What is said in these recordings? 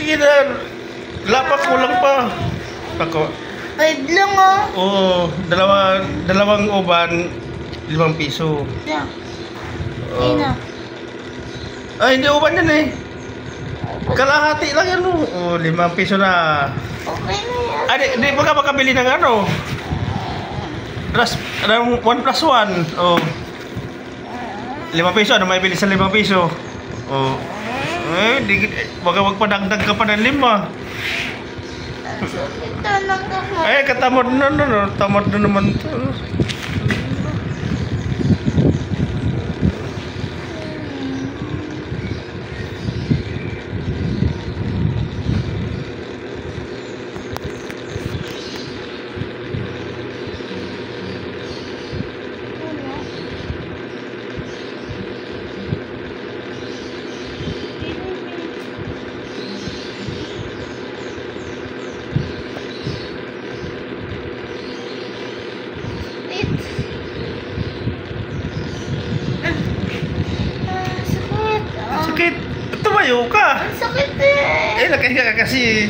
Sige na. Lapak ko lang pa. Ako. 5 lang oh. Oo, dalawang uban, 5 piso. Yeah. Oo. Na. Ay, hindi uban yan eh. Kalahati lang yan oh. Oh, 5 piso na. Okay na yan. Ay, di ba ka makabili ng ano? 1 plus 1. Oh. 5 piso, ano may bili sa 5 piso? Oh. Baka magpadagdag ka pa ng 5. Ito lang ako. Katamad na tamad na naman to. Sakit. Tumayo ka. Ang sakit eh. Nakahiga ka kasi.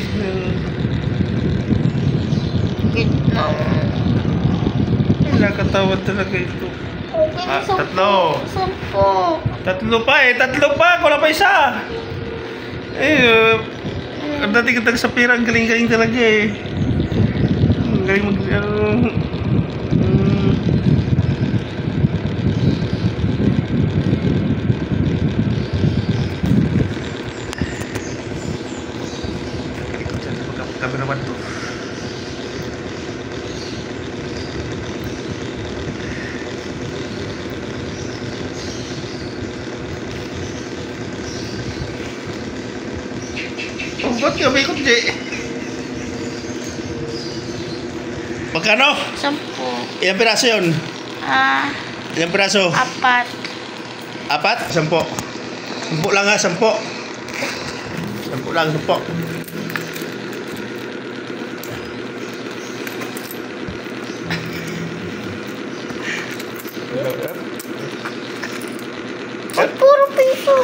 Sakit na. Nakatawad talaga ito. Okay, 10. 10. Tatlo pa. Wala pa isa. Ang dating katag sa pira. Ang galing-galing talaga eh. Ang galing kami naman to. Ba't ka may kundi? Magkano? 10. Ilang piraso yun? Ilang piraso? 4. 4? 10. 10 lang ha, 10. 10 lang, 10. Puro piso.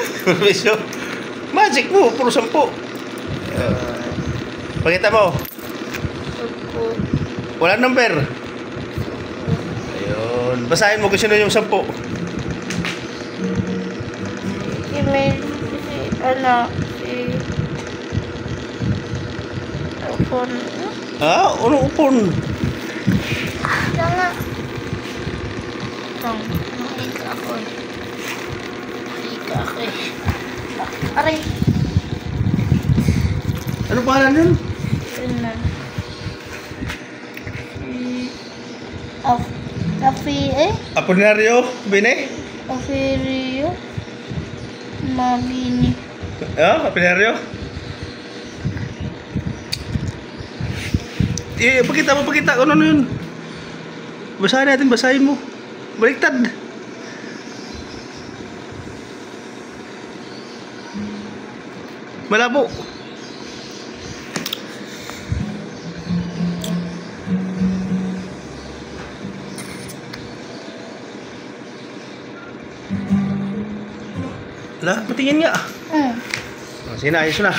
Piso? Magic mo, puro 10. Pakita mo. Wala number. Ayun. Basahin mo kung sino yung 10. Upon. Ano upon? Jangan. Ika ako. Aray. Ano pangalan yun? Apolinario Bine? Aferio Mabini. Apolinario? Pakita ko ano yun. Basahin natin, basahin mo. Baliktad. Malabo. Lah, patingin nga. Hmm. Sige na, ayos na.